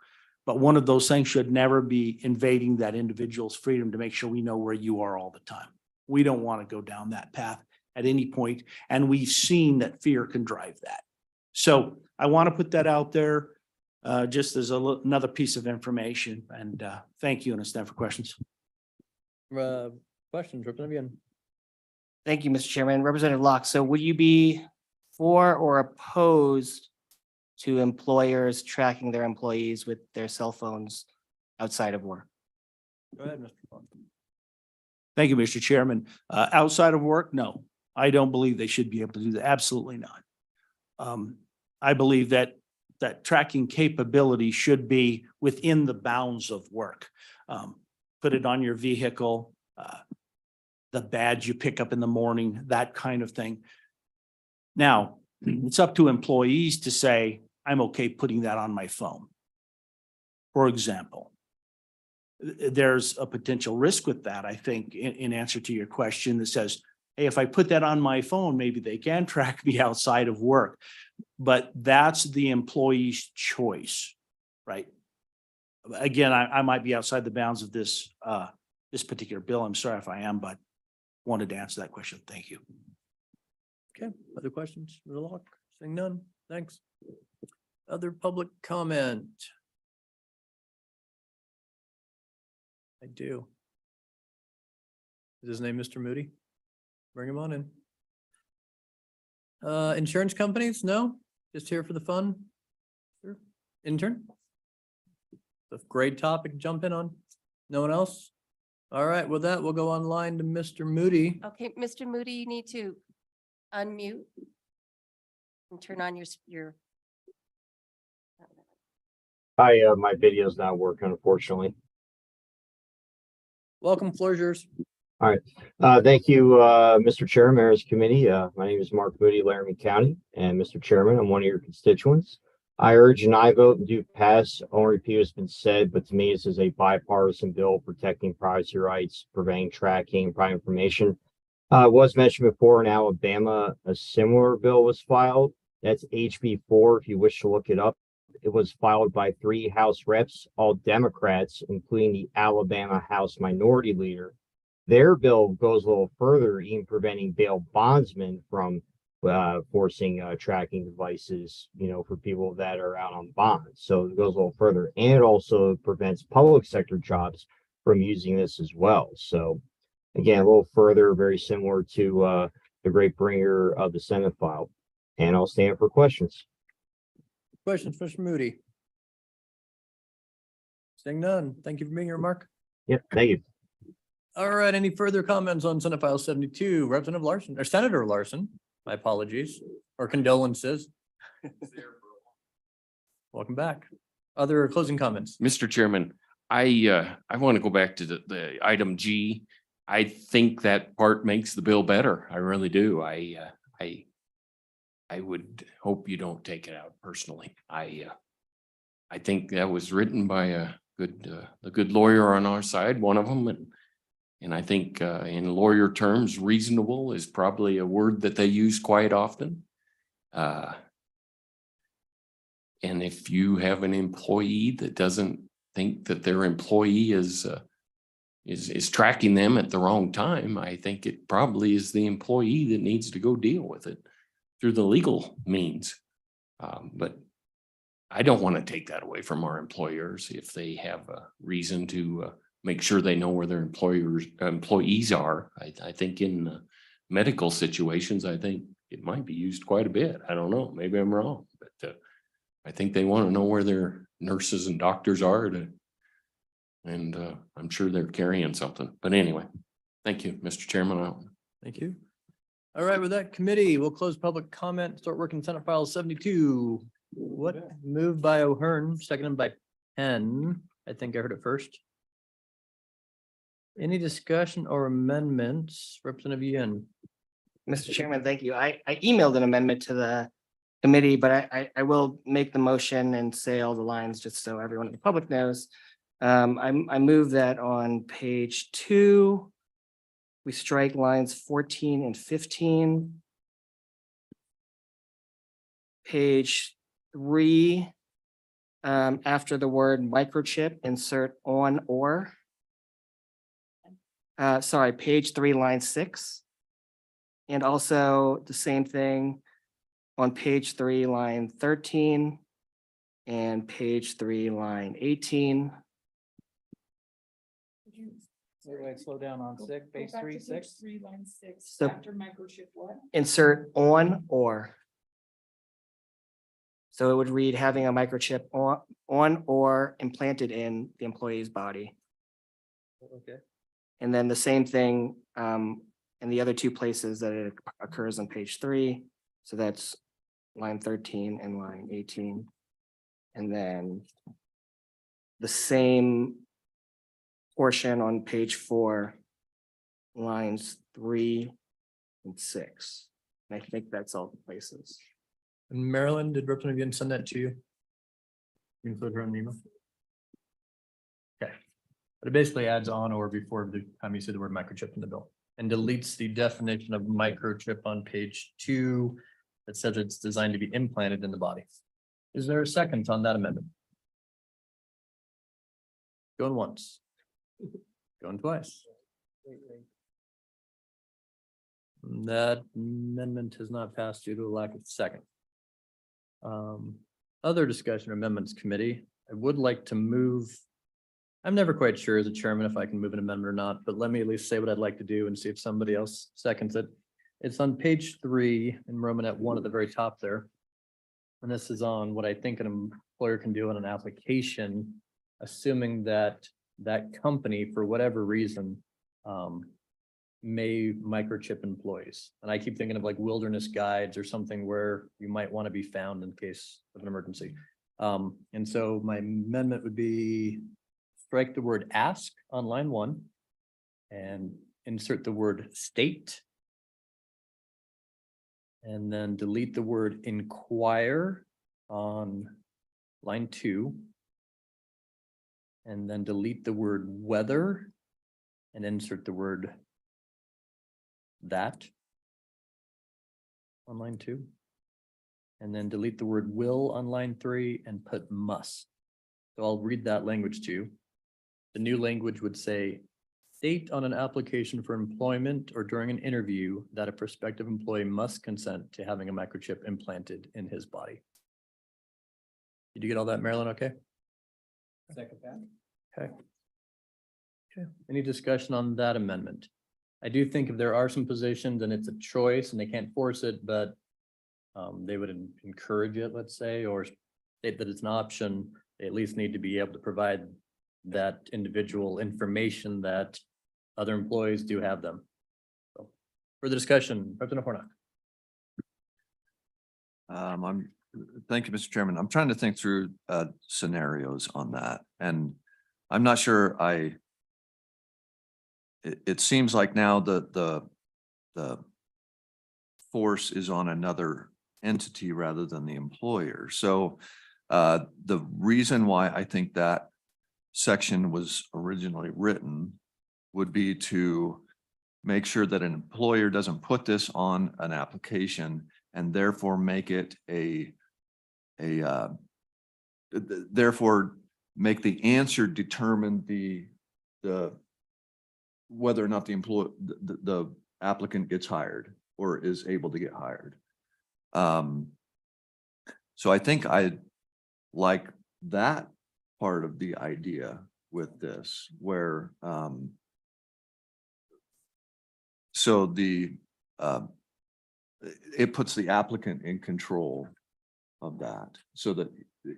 But one of those things should never be invading that individual's freedom to make sure we know where you are all the time. We don't want to go down that path at any point, and we've seen that fear can drive that. So I want to put that out there just as another piece of information, and thank you, and I stand for questions. Questions, Representative Young? Thank you, Mr. Chairman. Representative Locke, so would you be for or opposed to employers tracking their employees with their cell phones outside of work? Go ahead, Mr. Plum. Thank you, Mr. Chairman. Outside of work, no, I don't believe they should be able to do that. Absolutely not. I believe that tracking capability should be within the bounds of work. Put it on your vehicle, the badge you pick up in the morning, that kind of thing. Now, it's up to employees to say, I'm okay putting that on my phone. For example, there's a potential risk with that, I think, in answer to your question that says, hey, if I put that on my phone, maybe they can track me outside of work. But that's the employee's choice, right? Again, I might be outside the bounds of this particular bill. I'm sorry if I am, but wanted to answer that question. Thank you. Okay, other questions, Mr. Locke? Seeing none, thanks. Other public comment? I do. Is his name Mr. Moody? Bring him on in. Insurance companies? No? Just here for the fun? Sure. Intern? The great topic to jump in on. No one else? All right, with that, we'll go online to Mr. Moody. Okay, Mr. Moody, you need to unmute and turn on your. Hi, my video's not working, unfortunately. Welcome, floor is yours. All right. Thank you, Mr. Chair, Mayor's Committee. My name is Mark Moody, Laramie County, and Mr. Chairman, I'm one of your constituents. I urge an aye vote and do pass. I won't repeat what's been said, but to me, this is a bipartisan bill protecting privacy rights, preventing tracking, private information. It was mentioned before in Alabama, a similar bill was filed. That's HB 4, if you wish to look it up. It was filed by 3 House reps, all Democrats, including the Alabama House Minority Leader. Their bill goes a little further, even preventing bail bondsmen from forcing tracking devices, for people that are out on bond. So it goes a little further, and it also prevents public sector jobs from using this as well. So again, a little further, very similar to the great bringer of the Senate file. And I'll stand for questions. Questions, Mr. Moody? Seeing none. Thank you for being here, Mark. Yeah, thank you. All right, any further comments on Senate File 72? Representative Larson, or Senator Larson, my apologies, or condolences. Welcome back. Other closing comments? Mr. Chairman, I want to go back to the item G. I think that part makes the bill better. I really do. I would hope you don't take it out personally. I think that was written by a good lawyer on our side, one of them, and I think in lawyer terms, reasonable is probably a word that they use quite often. And if you have an employee that doesn't think that their employee is tracking them at the wrong time, I think it probably is the employee that needs to go deal with it through the legal means. But I don't want to take that away from our employers if they have a reason to make sure they know where their employees are. I think in medical situations, I think it might be used quite a bit. I don't know, maybe I'm wrong, but I think they want to know where their nurses and doctors are and I'm sure they're carrying something. But anyway, thank you, Mr. Chairman. Thank you. All right, with that committee, we'll close public comment, start working Senate File 72. What moved by O'Hearn, seconded by Penn. I think I heard it first. Any discussion or amendments? Representative Yen. Mr. Chairman, thank you. I emailed an amendment to the committee, but I will make the motion and say all the lines just so everyone in the public knows. I move that on page 2, we strike lines 14 and 15. Page 3, after the word microchip, insert on or. Sorry, page 3, line 6. And also the same thing on page 3, line 13 and page 3, line 18. Wait, slow down on page 3, 6. 3, line 6, So- after microchip what? Insert on or. So it would read having a microchip on or implanted in the employee's body. Okay. And then the same thing in the other 2 places that it occurs on page 3. So that's line 13 and line 18. And then the same portion on page 4, lines 3 and 6. And I think that's all the places. And Marilyn, did Representative Yen send that to you? You include her in the email? Okay, but it basically adds on or before the time you see the word microchip in the bill and deletes the definition of microchip on page 2 that says it's designed to be implanted in the body. Is there a second on that amendment? Going once. Going twice. That amendment has not passed due to a lack of second. Other discussion amendments committee, I would like to move. I'm never quite sure as a chairman if I can move an amendment or not, but let me at least say what I'd like to do and see if somebody else seconds it. It's on page 3 in Romanet 1 at the very top there. And this is on what I think an employer can do on an application, assuming that that company, for whatever reason, may microchip employees. And I keep thinking of like wilderness guides or something where you might want to be found in case of an emergency. And so my amendment would be strike the word ask on line 1 and insert the word state. And then delete the word inquire on line 2. And then delete the word whether and insert the word that on line 2. And then delete the word will on line 3 and put must. So I'll read that language to you. The new language would say, state on an application for employment or during an interview that a prospective employee must consent to having a microchip implanted in his body. Did you get all that, Marilyn? Okay. Second that. Okay. Okay. Any discussion on that amendment? I do think if there are some positions and it's a choice and they can't force it, but they would encourage it, let's say, or state that it's an option, they at least need to be able to provide that individual information that other employees do have them. So, further discussion, Representative Hornak. Thank you, Mr. Chairman. I'm trying to think through scenarios on that, and I'm not sure it seems like now the force is on another entity rather than the employer. So the reason why I think that section was originally written would be to make sure that an employer doesn't put this on an application and therefore make it therefore make the answer determine the whether or not the applicant gets hired or is able to get hired. So I think I like that part of the idea with this, where so it puts the applicant in control of that, so that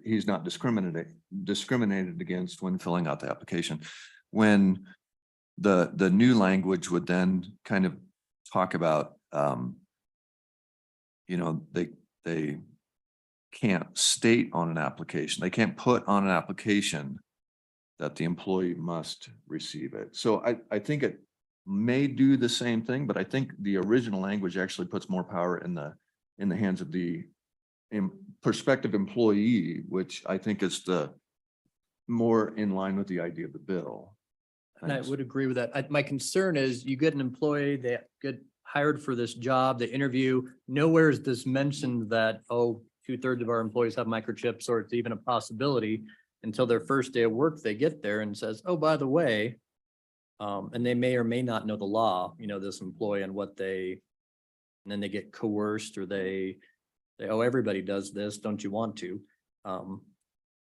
he's not discriminated against when filling out the application. When the new language would then kind of talk about they can't state on an application, they can't put on an application that the employee must receive it. So I think it may do the same thing, but I think the original language actually puts more power in the hands of the prospective employee, which I think is the more in line with the idea of the bill. And I would agree with that. My concern is you get an employee, they get hired for this job, they interview, nowhere is this mentioned that, oh, 2/3 of our employees have microchips, or it's even a possibility until their first day of work, they get there and says, oh, by the way, and they may or may not know the law, this employee and and then they get coerced, or oh, everybody does this, don't you want to?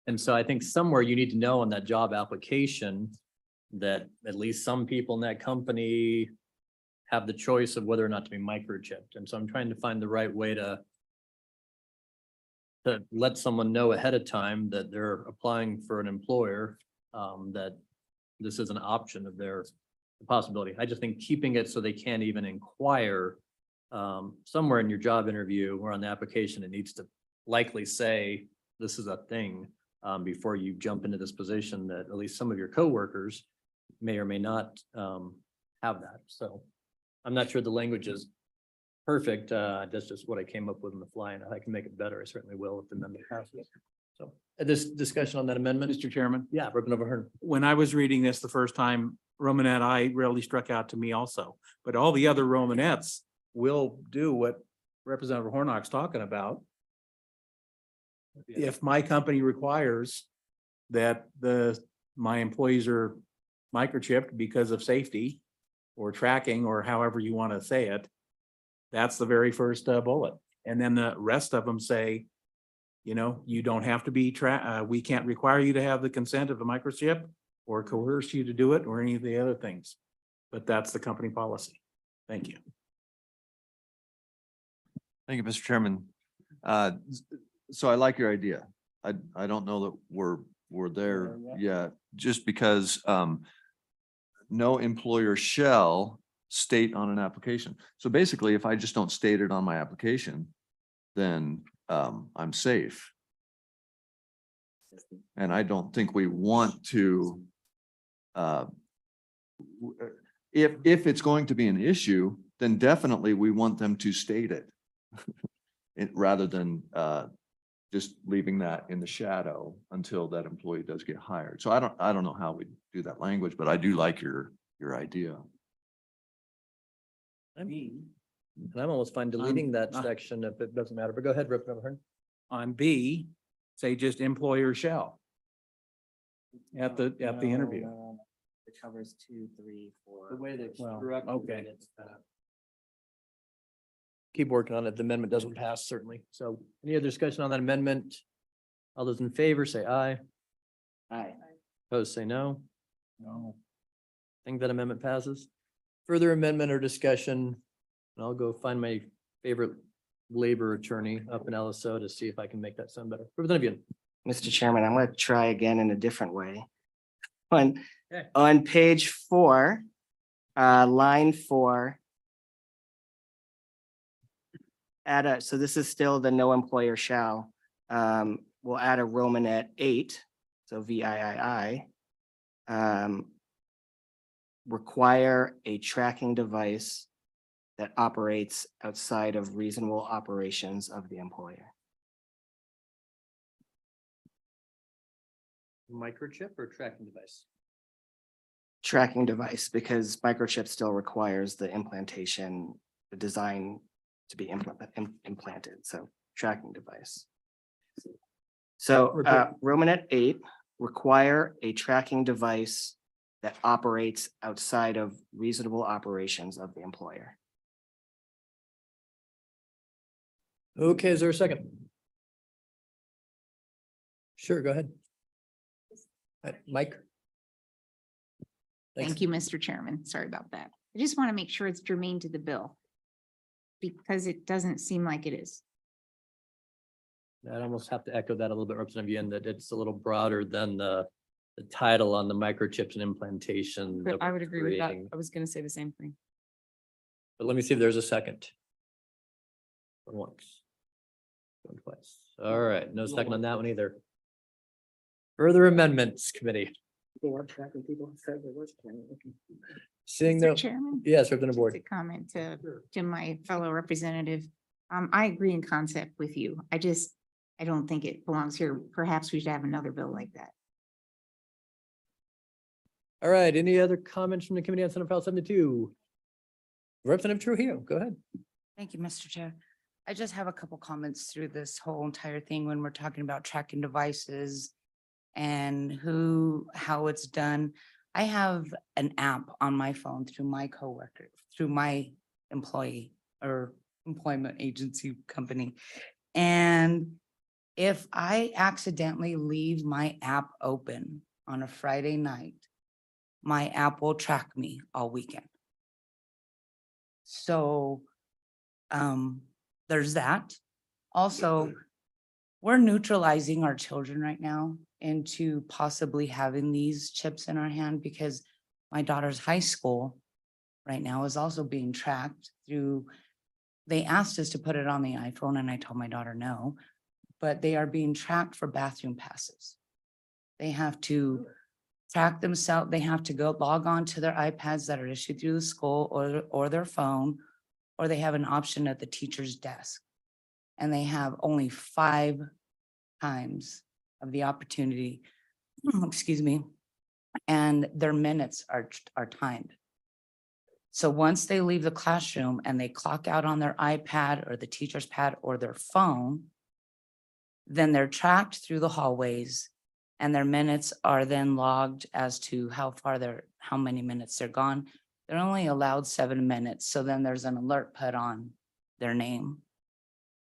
And so I think somewhere you need to know on that job application that at least some people in that company have the choice of whether or not to be microchipped. And so I'm trying to find the right way to let someone know ahead of time that they're applying for an employer, that this is an option of their possibility. I just think keeping it so they can't even inquire somewhere in your job interview or on the application, it needs to likely say this is a thing before you jump into this position, that at least some of your coworkers may or may not have that. So I'm not sure the language is perfect. That's just what I came up with on the fly, and if I can make it better, I certainly will if the amendment passes. So this discussion on that amendment, Mr. Chairman, yeah, Representative Ahern. when I was reading this the first time, Romanet I really struck out to me also, but all the other Romanets will do what Representative Hornock's talking about. If my company requires that my employees are microchipped because of safety or tracking, or however you want to say it, that's the very first bullet. And then the rest of them say, you don't have to be we can't require you to have the consent of the microchip or coerce you to do it or any of the other things. But that's the company policy. Thank you. Thank you, Mr. Chairman. So I like your idea. I don't know that we're there yet, just because no employer shall state on an application. So basically, if I just don't state it on my application, then I'm safe. And I don't think we want to, if it's going to be an issue, then definitely we want them to state it. Rather than just leaving that in the shadow until that employee does get hired. So I don't know how we do that language, but I do like your idea. And I'm almost fine deleting that section if it doesn't matter, but go ahead, Representative Ahern. On B, say just employer shall. At the interview. It covers 2, 3, 4. The way they Well, structured okay. it, keep working on it. The amendment doesn't pass, certainly. So any other discussion on that amendment? All those in favor say aye. Aye. Opposed, say no. No. Think that amendment passes. Further amendment or discussion? And I'll go find my favorite labor attorney up in LSO to see if I can make that sound better. Representative Young. Mr. Chairman, I'm going to try again in a different way. On Okay. on page 4, line 4. So this is still the no employer shall. We'll add a Romanet 8, so VIII. Require a tracking device that operates outside of reasonable operations of the employer. Microchip or tracking device? Tracking device, because microchip still requires the implantation, the design to be implanted, so tracking device. So Romanet 8, require a tracking device that operates outside of reasonable operations of the employer. Okay, is there a second? Sure, go ahead. Mike? Thanks. Thank you, Mr. Chairman. Sorry about that. I just want to make sure it's germane to the bill, because it doesn't seem like it is. I'd almost have to echo that a little bit, Representative Yen, that it's a little broader than the title on the microchips and implantation. that I we're would agree with that. creating. I was gonna say the same thing. But let me see if there's a second. Going once. Going twice. All right, no second on that one either. Further amendments committee. Seeing Mr. no, Chairman? yes, Representative To Ward. comment to my fellow representative. I agree in concept with you. I don't think it belongs here. Perhaps we should have another bill like that. All right, any other comments from the committee on Senate File 72? Representative Trujillo, go ahead. Thank you, Mr. Chair. I just have a couple comments through this whole entire thing when we're talking about tracking devices and how it's done. I have an app on my phone through my coworker, through my employee or employment agency company. And if I accidentally leave my app open on a Friday night, my app will track me all weekend. So there's that. Also, we're neutralizing our children right now into possibly having these chips in our hand because my daughter's high school right now is also being tracked through, they asked us to put it on the iPhone and I told my daughter no, but they are being tracked for bathroom passes. They have to track themselves. They have to go log on to their iPads that are issued through the school or their phone, or they have an option at the teacher's desk. And they have only 5 times of the opportunity, excuse me, and their minutes are timed. So once they leave the classroom and they clock out on their iPad or the teacher's pad or their phone, then they're tracked through the hallways and their minutes are then logged as to how many minutes they're gone. They're only allowed 7 minutes. So then there's an alert put on their name.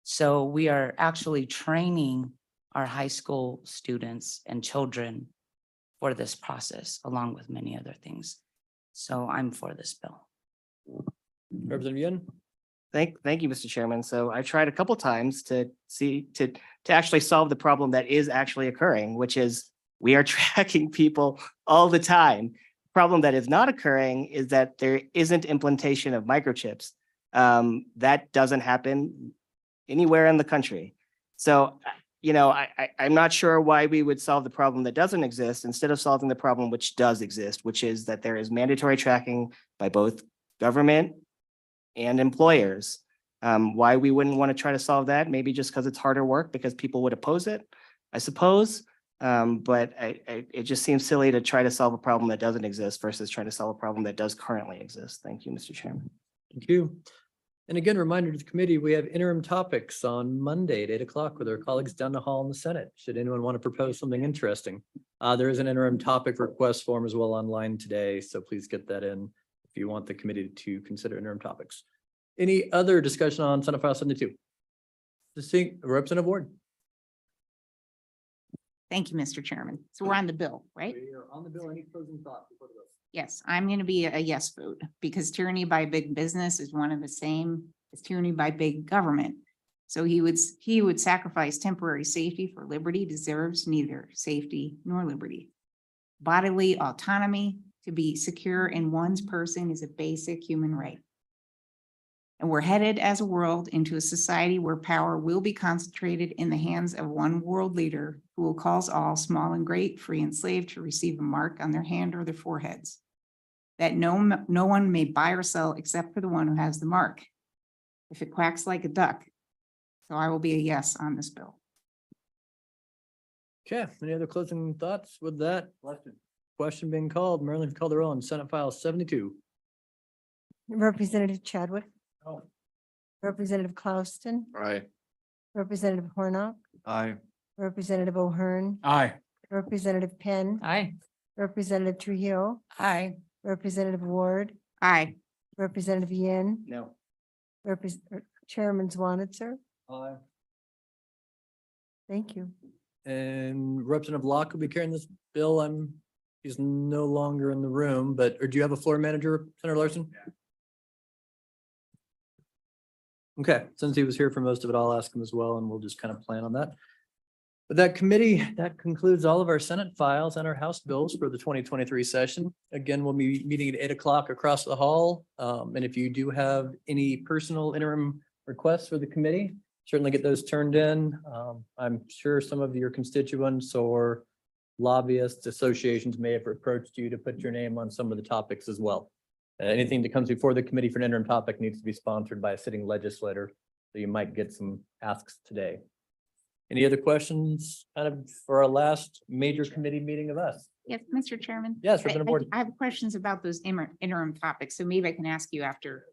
So we are actually training our high school students and children for this process, along with many other things. So I'm for this bill. Representative Yun. Thank you, Mr. Chairman. So I tried a couple times to actually solve the problem that is actually occurring, which is we are tracking people all the time. Problem that is not occurring is that there isn't implementation of microchips. That doesn't happen anywhere in the country. So, I'm not sure why we would solve the problem that doesn't exist instead of solving the problem which does exist, which is that there is mandatory tracking by both government and employers. Why we wouldn't want to try to solve that? Maybe just because it's harder work because people would oppose it, I suppose. But it just seems silly to try to solve a problem that doesn't exist versus trying to solve a problem that does currently exist. Thank you, Mr. Chairman. Thank you. And again, reminder to the committee, we have interim topics on Monday at 8 o'clock with our colleagues down the hall in the Senate. Should anyone want to propose something interesting? There is an interim topic request form as well online today, so please get that in if you want the committee to consider interim topics. Any other discussion on Senate File 72? Representative Ward. Thank you, Mr. Chairman. So we're on the bill, right? We are on the bill. Any closing thoughts before the vote? Yes, I'm going to be a yes vote because tyranny by big business is one of the same as tyranny by big government. So he would sacrifice temporary safety for liberty deserves neither safety nor liberty. Bodily autonomy to be secure in one's person is a basic human right. And we're headed as a world into a society where power will be concentrated in the hands of one world leader who will cause all, small and great, free and slave, to receive a mark on their hand or their foreheads. That no one may buy or sell except for the one who has the mark. If it quacks like a duck. So I will be a yes on this bill. Okay, any other closing thoughts with that? Question being called, Marilyn Calderon, Senate File 72. Representative Chadwick. Oh. Representative Klauston. Aye. Representative Hornock. Aye. Representative O'Hearn. Aye. Representative Penn. Aye. Representative Trujillo. Aye. Representative Ward. Aye. Representative Yin. No. Chairman Zwanitzer. Aye. Thank you. And Representative Locke will be carrying this bill. He's no longer in the room, or do you have a floor manager, Senator Larson? Okay, since he was here for most of it, I'll ask him as well, and we'll just kind of plan on that. But that committee, that concludes all of our Senate files and our House bills for the 2023 session. Again, we'll be meeting at 8 o'clock across the hall. And if you do have any personal interim requests for the committee, certainly get those turned in. I'm sure some of your constituents or lobbyists associations may have approached you to put your name on some of the topics as well. Anything that comes before the committee for an interim topic needs to be sponsored by a sitting legislator. So you might get some asks today. Any other questions kind of for our last major committee meeting of us? Yes, Mr. Chairman. Yes, Representative Ward. I have questions about those interim topics, so maybe I can ask you after